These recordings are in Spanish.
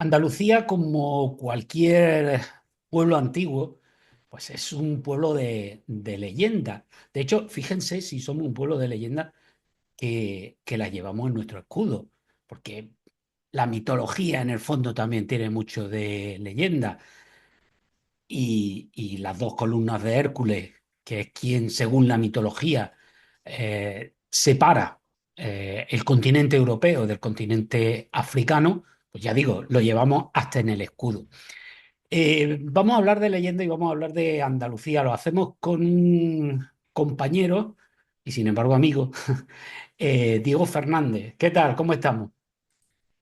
Andalucía, como cualquier pueblo antiguo, pues es un pueblo de leyenda. De hecho, fíjense si somos un pueblo de leyenda que la llevamos en nuestro escudo, porque la mitología en el fondo también tiene mucho de leyenda. Y las dos columnas de Hércules, que es quien, según la mitología, separa el continente europeo del continente africano, pues ya digo, lo llevamos hasta en el escudo. Vamos a hablar de leyenda y vamos a hablar de Andalucía. Lo hacemos con un compañero y sin embargo amigo, Diego Fernández. ¿Qué tal? ¿Cómo estamos?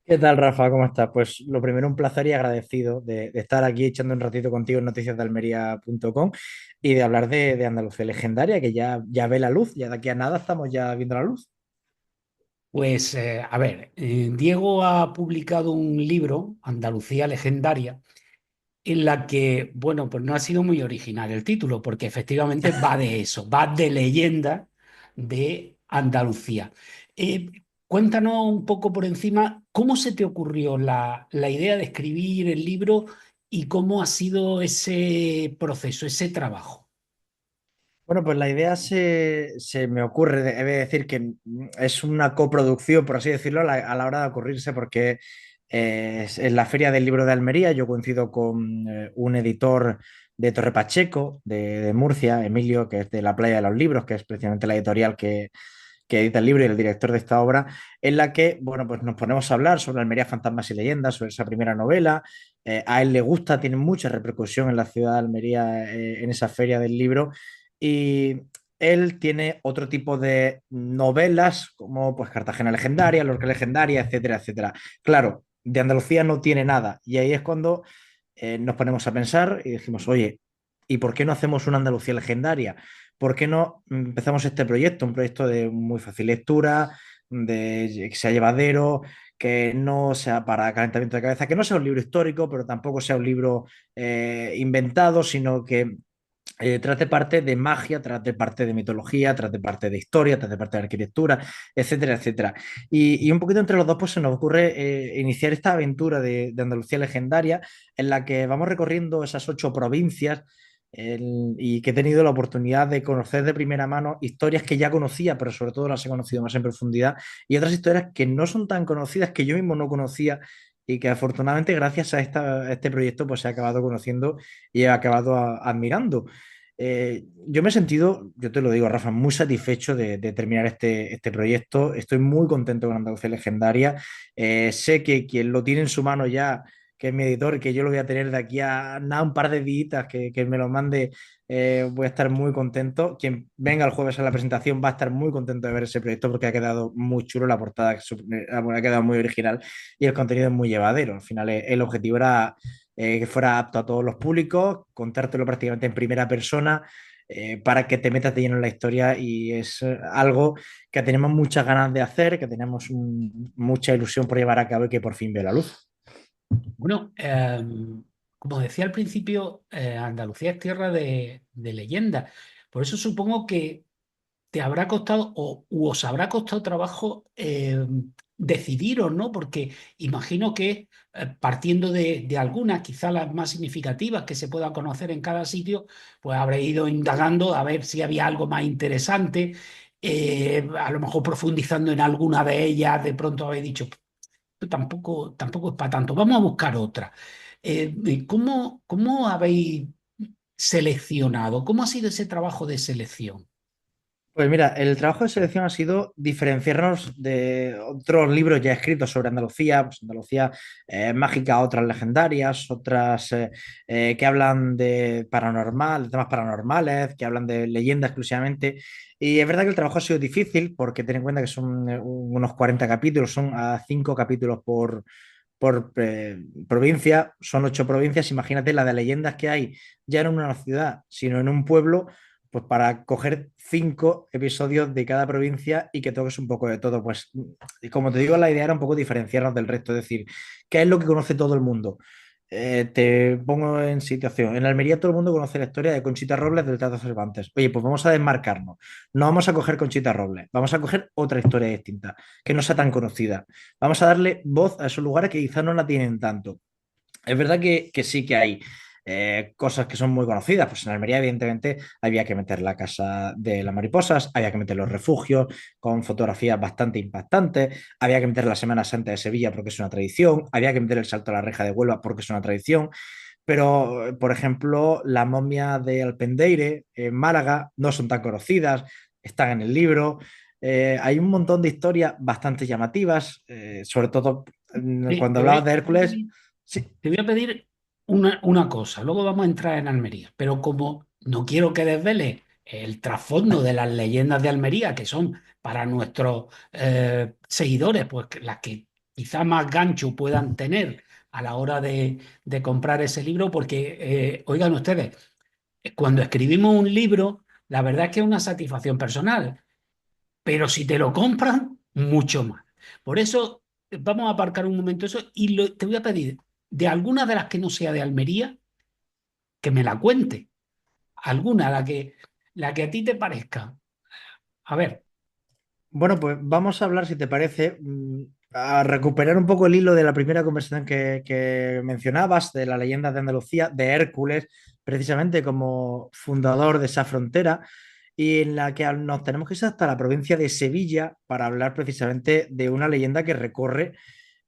¿Qué tal, Rafa? ¿Cómo estás? Pues lo primero, un placer y agradecido de estar aquí echando un ratito contigo en noticiasdealmería.com y de hablar de Andalucía legendaria, que ya ve la luz, ya de aquí a nada estamos ya viendo la luz. Pues a ver, Diego ha publicado un libro, Andalucía Legendaria, en la que, bueno, pues no ha sido muy original el título, porque efectivamente va de eso, va de leyenda de Andalucía. Eh, Cuéntanos un poco por encima cómo se te ocurrió la idea de escribir el libro y cómo ha sido ese proceso, ese trabajo. Bueno, pues la idea se me ocurre, he de decir que es una coproducción, por así decirlo, a la hora de ocurrirse, porque es en la Feria del Libro de Almería. Yo coincido con un editor de Torre Pacheco, de Murcia, Emilio, que es de La Playa de los Libros, que es precisamente la editorial que edita el libro y el director de esta obra, en la que, bueno, pues nos ponemos a hablar sobre Almería, fantasmas y leyendas, sobre esa primera novela. A él le gusta, tiene mucha repercusión en la ciudad de Almería, en esa feria del libro, y él tiene otro tipo de novelas, como pues Cartagena Legendaria, Lorca Legendaria, etcétera, etcétera. Claro, de Andalucía no tiene nada, y ahí es cuando nos ponemos a pensar y dijimos, oye, ¿y por qué no hacemos una Andalucía legendaria? ¿Por qué no empezamos este proyecto? Un proyecto de muy fácil lectura, de que sea llevadero, que no sea para calentamiento de cabeza, que no sea un libro histórico, pero tampoco sea un libro inventado, sino que trate parte de magia, trate parte de mitología, trate parte de historia, trate parte de arquitectura, etcétera, etcétera. Y un poquito entre los dos, pues se nos ocurre iniciar esta aventura de Andalucía legendaria, en la que vamos recorriendo esas 8 provincias, y que he tenido la oportunidad de conocer de primera mano historias que ya conocía, pero sobre todo las he conocido más en profundidad, y otras historias que no son tan conocidas, que yo mismo no conocía, y que afortunadamente gracias a este proyecto pues he acabado conociendo y he acabado admirando. Yo me he sentido, yo te lo digo, Rafa, muy satisfecho de terminar este proyecto. Estoy muy contento con Andalucía Legendaria. Sé que quien lo tiene en su mano ya, que es mi editor, que yo lo voy a tener de aquí a nada, un par de días que me lo mande, voy a estar muy contento. Quien venga el jueves a la presentación va a estar muy contento de ver ese proyecto, porque ha quedado muy chulo, la portada ha quedado muy original y el contenido es muy llevadero. Al final el objetivo era que fuera apto a todos los públicos, contártelo prácticamente en primera persona, para que te metas de lleno en la historia, y es algo que tenemos muchas ganas de hacer, que tenemos mucha ilusión por llevar a cabo y que por fin ve la luz. Bueno, como decía al principio, Andalucía es tierra de leyenda. Por eso supongo que te habrá costado o os habrá costado trabajo decidiros, ¿no? Porque imagino que partiendo de algunas, quizá las más significativas que se puedan conocer en cada sitio, pues habréis ido indagando a ver si había algo más interesante. A lo mejor profundizando en alguna de ellas, de pronto habéis dicho, tampoco es para tanto, vamos a buscar otra. ¿Cómo habéis seleccionado? ¿Cómo ha sido ese trabajo de selección? Pues mira, el trabajo de selección ha sido diferenciarnos de otros libros ya escritos sobre Andalucía, pues Andalucía mágica, otras legendarias, otras que hablan de paranormal, de temas paranormales, que hablan de leyenda exclusivamente. Y es verdad que el trabajo ha sido difícil, porque ten en cuenta que son unos 40 capítulos, son a 5 capítulos por provincia, son 8 provincias. Imagínate la de leyendas que hay ya no en una ciudad, sino en un pueblo, pues para coger 5 episodios de cada provincia y que toques un poco de todo. Pues como te digo, la idea era un poco diferenciarnos del resto, es decir, ¿qué es lo que conoce todo el mundo? Te pongo en situación. En Almería todo el mundo conoce la historia de Conchita Robles del Teatro Cervantes. Oye, pues vamos a desmarcarnos. No vamos a coger Conchita Robles, vamos a coger otra historia distinta, que no sea tan conocida. Vamos a darle voz a esos lugares que quizás no la tienen tanto. Es verdad que sí que hay cosas que son muy conocidas. Pues en Almería, evidentemente, había que meter la Casa de las Mariposas, había que meter los refugios con fotografías bastante impactantes, había que meter la Semana Santa de Sevilla porque es una tradición, había que meter el Salto a la Reja de Huelva porque es una tradición. Pero, por ejemplo, las momias de Alpendeire en Málaga no son tan conocidas, están en el libro. Hay un montón de historias bastante llamativas, sobre todo Sí, cuando hablabas de Hércules. Sí, te voy a pedir una cosa, luego vamos a entrar en Almería, pero como no quiero que desvele el trasfondo de las leyendas de Almería, que son para nuestros seguidores, pues las que quizá más gancho puedan tener a la hora de comprar ese libro, porque, oigan ustedes, cuando escribimos un libro, la verdad es que es una satisfacción personal, pero si te lo compran, mucho más. Por eso vamos a aparcar un momento eso y te voy a pedir de alguna de las que no sea de Almería, que me la cuente. Alguna, la que a ti te parezca. A ver, bueno, pues vamos a hablar, si te parece, a recuperar un poco el hilo de la primera conversación que mencionabas, de la leyenda de Andalucía, de Hércules, precisamente como fundador de esa frontera, y en la que nos tenemos que ir hasta la provincia de Sevilla para hablar precisamente de una leyenda que recorre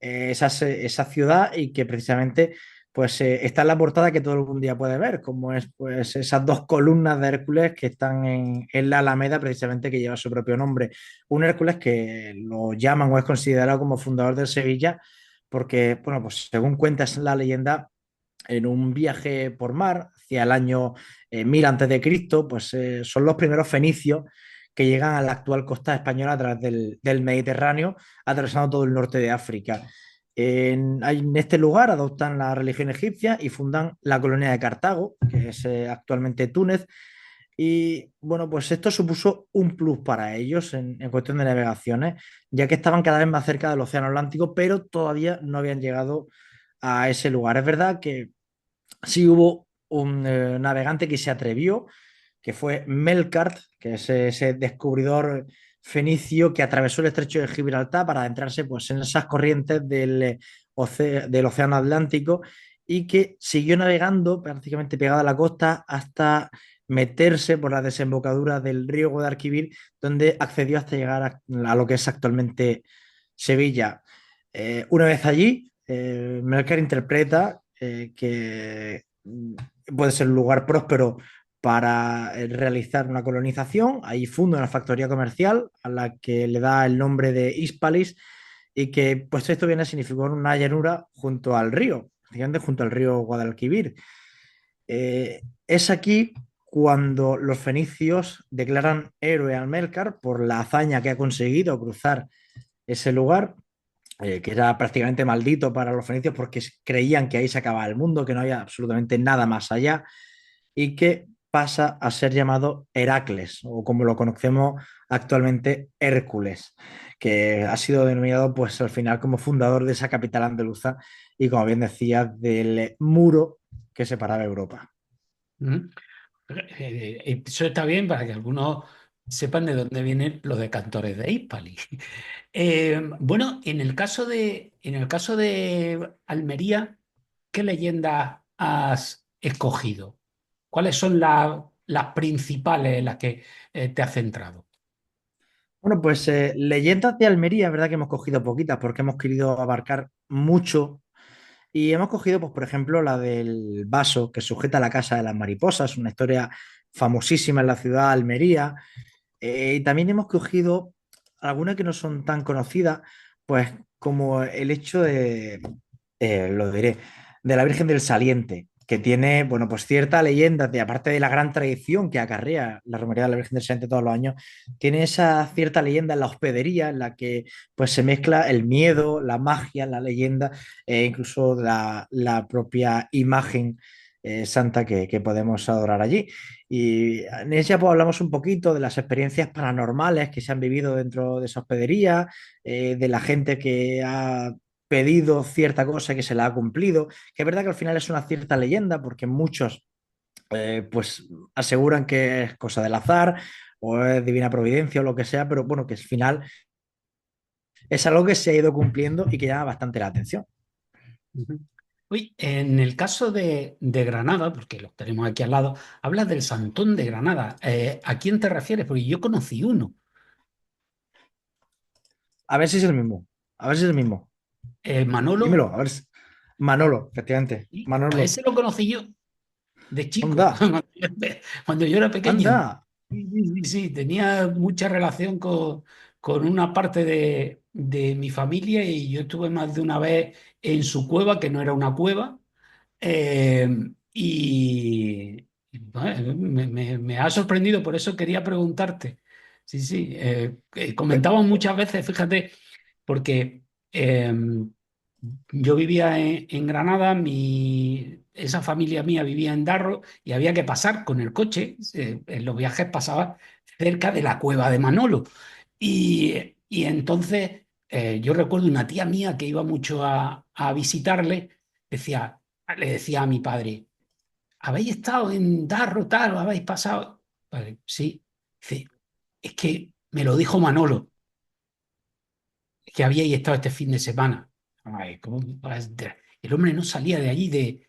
esa ciudad y que precisamente pues está en la portada que todo el día puede ver, como es pues esas dos columnas de Hércules que están en la Alameda, precisamente que lleva su propio nombre. Un Hércules que lo llaman o es considerado como fundador de Sevilla, porque, bueno, pues según cuentas la leyenda, en un viaje por mar hacia el año 1000 antes de Cristo, pues son los primeros fenicios que llegan a la actual costa española a través del Mediterráneo, atravesando todo el norte de África. En este lugar adoptan la religión egipcia y fundan la colonia de Cartago, que es actualmente Túnez. Y bueno, pues esto supuso un plus para ellos en cuestión de navegaciones, ya que estaban cada vez más cerca del Océano Atlántico, pero todavía no habían llegado a ese lugar. Es verdad que sí hubo un navegante que se atrevió, que fue Melkart, que es ese descubridor fenicio que atravesó el estrecho de Gibraltar para adentrarse pues, en esas corrientes del Océano Atlántico y que siguió navegando prácticamente pegada a la costa hasta meterse por la desembocadura del río Guadalquivir, donde accedió hasta llegar a lo que es actualmente Sevilla. Una vez allí, Melkart interpreta que puede ser un lugar próspero para realizar una colonización. Ahí funda una factoría comercial a la que le da el nombre de Hispalis y que pues esto viene a significar una llanura junto al río, prácticamente junto al río Guadalquivir. Es aquí cuando los fenicios declaran héroe al Melkar por la hazaña que ha conseguido cruzar ese lugar, que era prácticamente maldito para los fenicios porque creían que ahí se acababa el mundo, que no había absolutamente nada más allá y que pasa a ser llamado Heracles, o como lo conocemos actualmente, Hércules, que ha sido denominado pues al final como fundador de esa capital andaluza y como bien decía, del muro que separaba Europa. ¿mm? Eso está bien para que algunos sepan de dónde vienen los decantores de Hispali. Bueno, en el caso de Almería, ¿qué leyenda has escogido? ¿Cuáles son las principales en las que te has centrado? Bueno, pues leyendas de Almería, es verdad que hemos cogido poquitas porque hemos querido abarcar mucho y hemos cogido, pues, por ejemplo, la del vaso que sujeta la casa de las mariposas, una historia famosísima en la ciudad de Almería. Y también hemos cogido algunas que no son tan conocidas, pues como el hecho lo diré, de la Virgen del Saliente, que tiene, bueno, pues cierta leyenda, aparte de la gran tradición que acarrea la romería de la Virgen del Saliente todos los años, tiene esa cierta leyenda en la hospedería en la que pues se mezcla el miedo, la magia, la leyenda e incluso la propia imagen santa que podemos adorar allí. Y en ella pues, hablamos un poquito de las experiencias paranormales que se han vivido dentro de esa hospedería, de la gente que ha pedido cierta cosa que se la ha cumplido, que es verdad que al final es una cierta leyenda porque muchos pues aseguran que es cosa del azar o es divina providencia o lo que sea, pero bueno, que al final es algo que se ha ido cumpliendo y que llama bastante la atención. Ujú. Uy, en el caso de Granada, porque los tenemos aquí al lado, hablas del Santón de Granada. ¿A quién te refieres? Porque yo conocí uno. A ver si es el mismo, a ver si es el mismo. Manolo, Dímelo, a ver si... Manolo, efectivamente, sí, pues Manolo. ese lo conocí yo de chico, Anda, cuando yo era pequeño. anda. Sí, sí, sí, sí, tenía mucha relación con una parte de mi familia y yo estuve más de una vez en su cueva, que no era una cueva. Eh, y, bueno, me ha sorprendido, por eso quería preguntarte. Sí, sí, comentaban muchas veces, fíjate, porque yo vivía en Granada, esa familia mía vivía en Darro y había que pasar con el coche, en los viajes pasaba cerca de la cueva de Manolo. Y entonces yo recuerdo una tía mía que iba mucho a visitarle, decía, le decía a mi padre, ¿habéis estado en Darro tal o habéis pasado? Padre, sí. Dice, es que me lo dijo Manolo, que habíais estado este fin de semana. Ay, el hombre no salía de allí,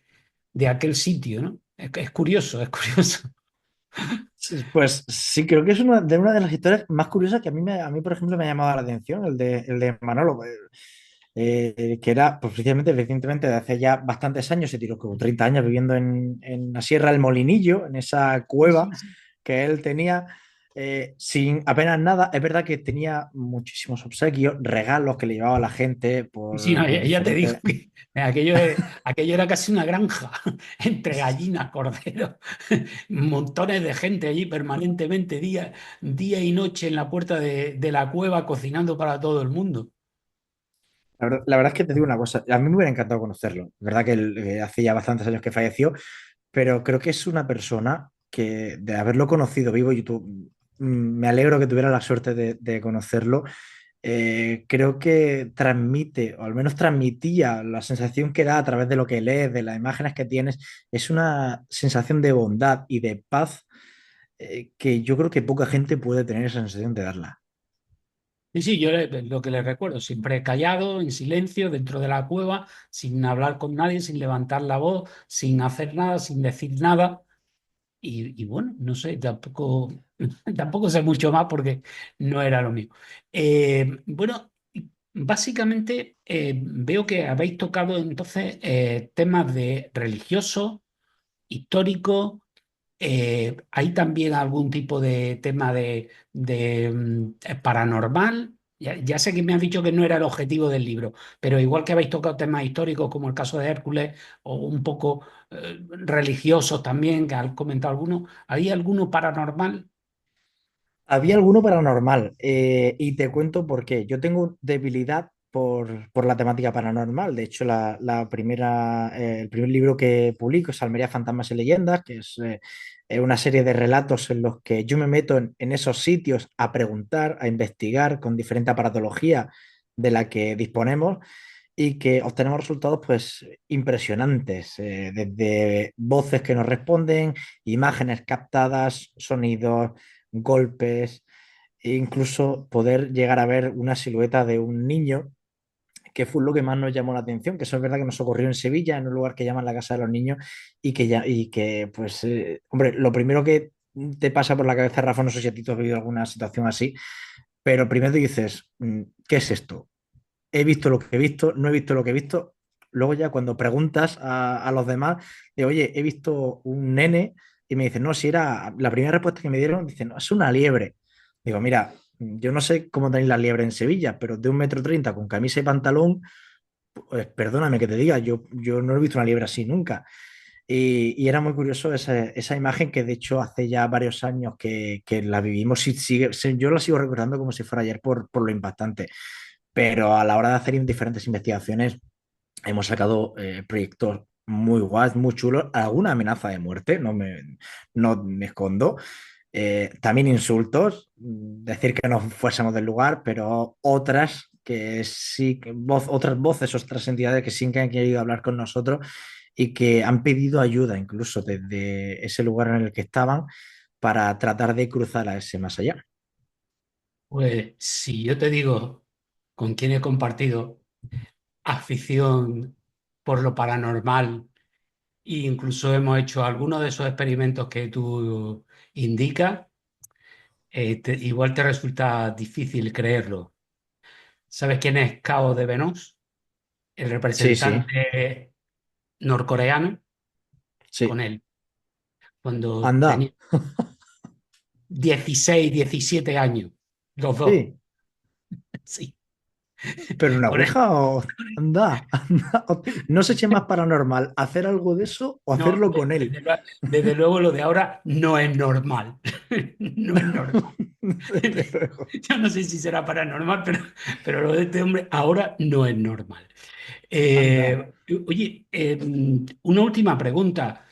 de aquel sitio, ¿no? Es curioso, es curioso. Sí, pues sí, creo que es una de las historias más curiosas que a mí, por ejemplo, me ha llamado la atención, el de Manolo, que era, pues precisamente, recientemente, de hace ya bastantes años, se tiró como 30 años viviendo en la Sierra del Molinillo, en esa Sí, cueva sí, sí. que él tenía sin apenas nada. Es verdad que tenía muchísimos obsequios, regalos que le llevaba a la gente Sí, no, por ella te dijo diferentes... que aquello era casi una granja, entre gallinas, corderos, montones de gente allí permanentemente, día y noche en la puerta de la cueva cocinando para todo el mundo. La verdad es que te digo una cosa, a mí me hubiera encantado conocerlo. Es verdad que hace ya bastantes años que falleció, pero creo que es una persona que de haberlo conocido vivo, y tú, me alegro que tuviera la suerte de conocerlo. Creo que transmite, o al menos transmitía, la sensación que da a través de lo que lees, de las imágenes que tienes, es una sensación de bondad y de paz, que yo creo que poca gente puede tener esa sensación de darla. Sí, sí, lo que le recuerdo, siempre callado, en silencio, dentro de la cueva, sin hablar con nadie, sin levantar la voz, sin hacer nada, sin decir nada. Y bueno, no sé, tampoco, tampoco sé mucho más porque no era lo mío. Bueno, básicamente veo que habéis tocado entonces temas de religioso, histórico. ¿Hay también algún tipo de tema de paranormal? Ya sé que me has dicho que no era el objetivo del libro, pero igual que habéis tocado temas históricos como el caso de Hércules o un poco religiosos también, que han comentado algunos, ¿hay alguno paranormal? Había alguno paranormal, y te cuento por qué. Yo tengo debilidad por la temática paranormal. De hecho, el primer libro que publico es Almería, Fantasmas y Leyendas, que es una serie de relatos en los que yo me meto en esos sitios a preguntar, a investigar con diferente aparatología de la que disponemos, y que obtenemos resultados pues impresionantes, desde voces que nos responden, imágenes captadas, sonidos, golpes, e incluso poder llegar a ver una silueta de un niño, que fue lo que más nos llamó la atención, que eso es verdad que nos ocurrió en Sevilla, en un lugar que llaman la Casa de los Niños, y que pues, hombre, lo primero que te pasa por la cabeza, Rafa, no sé si a ti tú has vivido alguna situación así, pero primero dices, ¿qué es esto? He visto lo que he visto, no he visto lo que he visto. Luego ya cuando preguntas a los demás, de oye, he visto un nene, y me dicen, no, si era la primera respuesta que me dieron, dicen, no, es una liebre. Digo, mira, yo no sé cómo tenéis la liebre en Sevilla, pero de 1,30 m con camisa y pantalón, pues perdóname que te diga, yo no he visto una liebre así nunca. Y era muy curioso esa imagen, que de hecho hace ya varios años que la vivimos, y yo la sigo recordando como si fuera ayer por lo impactante. Pero a la hora de hacer diferentes investigaciones hemos sacado proyectos muy guays, muy chulos, alguna amenaza de muerte, no me escondo. También insultos, decir que no fuésemos del lugar, pero otras que sí, otras voces, otras entidades que sí que han querido hablar con nosotros y que han pedido ayuda incluso desde ese lugar en el que estaban para tratar de cruzar a ese más allá. Pues si yo te digo con quién he compartido afición por lo paranormal e incluso hemos hecho algunos de esos experimentos que tú indicas, igual te resulta difícil creerlo. ¿Sabes quién es Cao de Venus? El Sí, sí, representante norcoreano con sí. él, cuando Anda, tenía 16, 17 años, los dos. sí. Sí, ¿Pero una con él. ouija o anda, anda? No sé si es más paranormal hacer algo de eso o No, hacerlo con él. desde luego lo de ahora no es normal. No es normal. Desde luego. Yo no sé si será paranormal, pero lo de este hombre ahora no es normal. Anda. Oye, una última pregunta.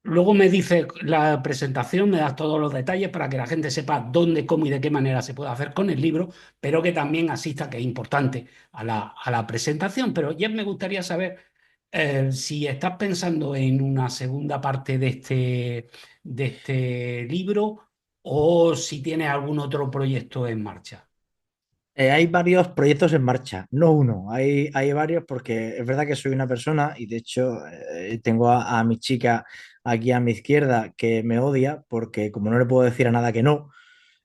Luego me dice la presentación, me das todos los detalles para que la gente sepa dónde, cómo y de qué manera se puede hacer con el libro, pero que también asista, que es importante, a la presentación. Pero ya me gustaría saber si estás pensando en una segunda parte de este libro o si tienes algún otro proyecto en marcha. Hay varios proyectos en marcha, no uno, hay varios porque es verdad que soy una persona y de hecho tengo a mi chica aquí a mi izquierda que me odia porque como no le puedo decir a nada que no,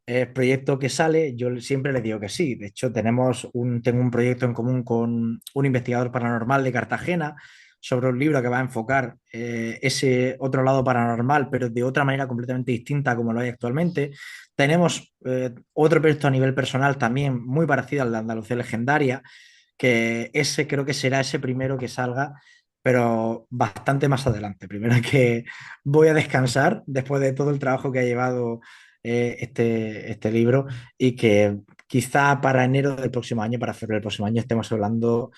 el proyecto que sale, yo siempre le digo que sí. De hecho, tengo un proyecto en común con un investigador paranormal de Cartagena sobre un libro que va a enfocar ese otro lado paranormal, pero de otra manera completamente distinta a como lo hay actualmente. Tenemos otro proyecto a nivel personal también muy parecido al de Andalucía Legendaria, que ese creo que será ese primero que salga, pero bastante más adelante. Primero que voy a descansar después de todo el trabajo que ha llevado este libro y que quizá para enero del próximo año, para febrero del próximo año, estemos hablando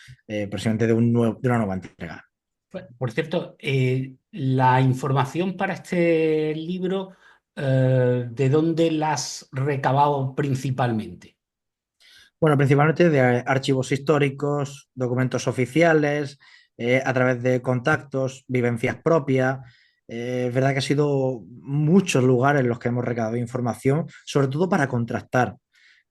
próximamente de una nueva entrega. Por cierto, la información para este libro, ¿de dónde la has recabado principalmente? Bueno, principalmente de archivos históricos, documentos oficiales, a través de contactos, vivencias propias. Es verdad que ha sido muchos lugares en los que hemos recabado información, sobre todo para contrastar,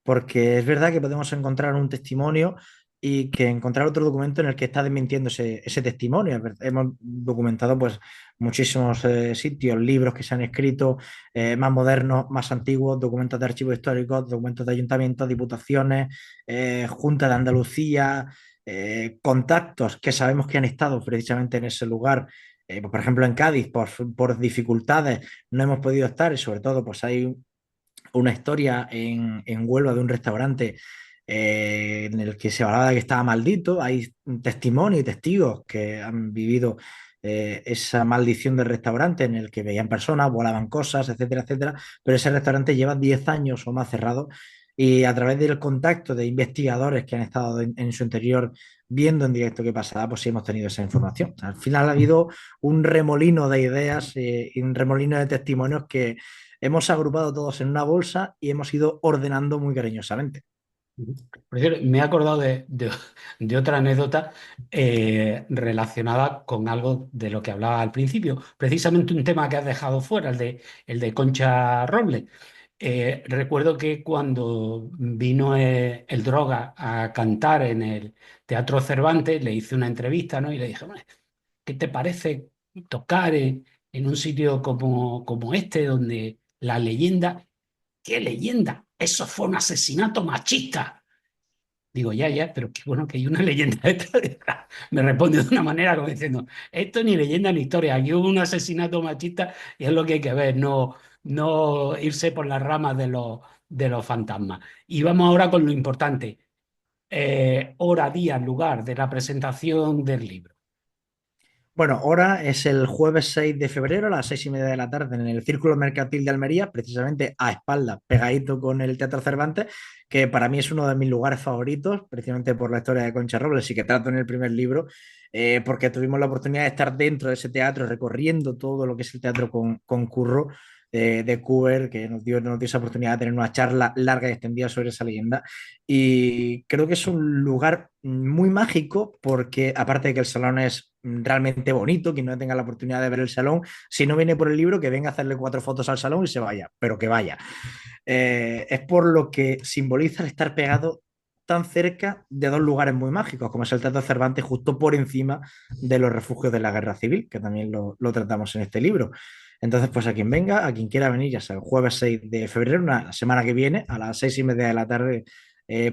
porque es verdad que podemos encontrar un testimonio y que encontrar otro documento en el que está desmintiendo ese testimonio. Hemos documentado pues muchísimos sitios, libros que se han escrito, más modernos, más antiguos, documentos de archivos históricos, documentos de ayuntamientos, diputaciones, Junta de Andalucía, contactos que sabemos que han estado precisamente en ese lugar. Pues, por ejemplo, en Cádiz, por dificultades no hemos podido estar y sobre todo pues hay una historia en Huelva de un restaurante en el que se hablaba de que estaba maldito. Hay testimonios y testigos que han vivido esa maldición del restaurante en el que veían personas, volaban cosas, etcétera, etcétera. Pero ese restaurante lleva 10 años o más cerrado y a través del contacto de investigadores que han estado en su interior viendo en directo qué pasaba, pues sí hemos tenido esa información. Al final ha habido un remolino de ideas y un remolino de testimonios que hemos agrupado todos en una bolsa y hemos ido ordenando muy cariñosamente. Por cierto, me he acordado de otra anécdota relacionada con algo de lo que hablaba al principio, precisamente un tema que has dejado fuera, el de Concha Robles. Recuerdo que cuando vino el Droga a cantar en el Teatro Cervantes, le hice una entrevista, ¿no? Y le dije, "Bueno, ¿qué te parece tocar en un sitio como este, donde la leyenda, qué leyenda? Eso fue un asesinato machista. Digo, ya, pero qué bueno que hay una leyenda detrás. Me responde de una manera como diciendo, esto ni leyenda ni historia, aquí hubo un asesinato machista y es lo que hay que ver, no irse por las ramas de los fantasmas. Y vamos ahora con lo importante, hora, día, lugar de la presentación del libro. Bueno, ahora es el jueves 6 de febrero a las 6:30 de la tarde en el Círculo Mercantil de Almería, precisamente a espalda, pegadito con el Teatro Cervantes, que para mí es uno de mis lugares favoritos, precisamente por la historia de Concha Robles y que trato en el primer libro, porque tuvimos la oportunidad de estar dentro de ese teatro, recorriendo todo lo que es el teatro con Curro, de Cooper, que nos dio esa oportunidad de tener una charla larga y extendida sobre esa leyenda. Y creo que es un lugar muy mágico porque aparte de que el salón es realmente bonito, quien no tenga la oportunidad de ver el salón, si no viene por el libro, que venga a hacerle 4 fotos al salón y se vaya, pero que vaya. Es por lo que simboliza el estar pegado tan cerca de dos lugares muy mágicos, como es el Teatro Cervantes, justo por encima de los refugios de la Guerra Civil, que también lo tratamos en este libro. Entonces, pues a quien venga, a quien quiera venir, ya sea el jueves 6 de febrero, una semana que viene, a las 6:30 de la tarde,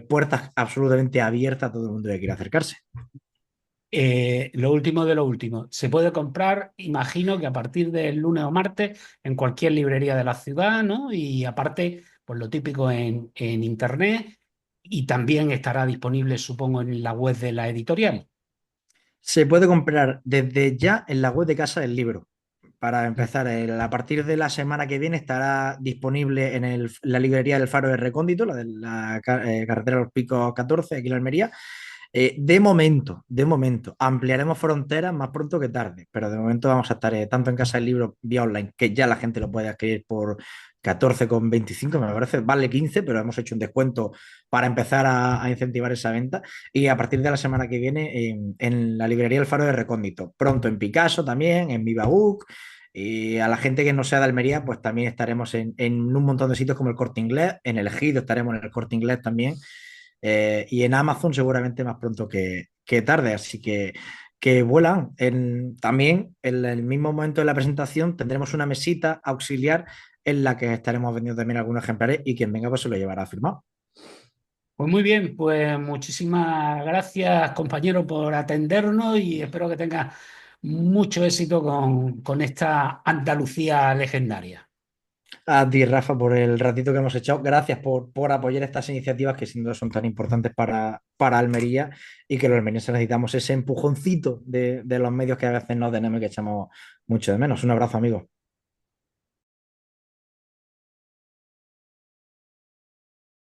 puertas absolutamente abiertas a todo el mundo que quiera acercarse. Lo último de lo último, se puede comprar, imagino que a partir del lunes o martes, en cualquier librería de la ciudad, ¿no? Y aparte, pues lo típico en internet y también estará disponible, supongo, en la web de la editorial. Se puede comprar desde ya en la web de Casa del Libro. Para empezar, a partir de la semana que viene estará disponible en la librería del Faro de Recóndito, la de la carretera de los Picos 14, aquí en Almería. De momento, ampliaremos fronteras más pronto que tarde, pero de momento vamos a estar tanto en Casa del Libro vía online, que ya la gente lo puede adquirir por 14,25, me parece, vale 15, pero hemos hecho un descuento para empezar a incentivar esa venta. Y a partir de la semana que viene en la librería El Faro de Recóndito, pronto en Picasso también, en Vivabook. Y a la gente que no sea de Almería, pues también estaremos en un montón de sitios como el Corte Inglés, en el Ejido estaremos en el Corte Inglés también, y en Amazon seguramente más pronto que tarde. Así que vuelan. También en el mismo momento de la presentación tendremos una mesita auxiliar en la que estaremos vendiendo también algunos ejemplares y quien venga pues se lo llevará firmado. Pues muy bien, pues muchísimas gracias, compañero, por atendernos y espero que tengas mucho éxito con esta Andalucía legendaria. A ti, Rafa, por el ratito que hemos echado. Gracias por apoyar estas iniciativas que sin duda son tan importantes para Almería y que los almerienses necesitamos ese empujoncito de los medios que a veces no tenemos y que echamos mucho de menos. Un abrazo, amigo.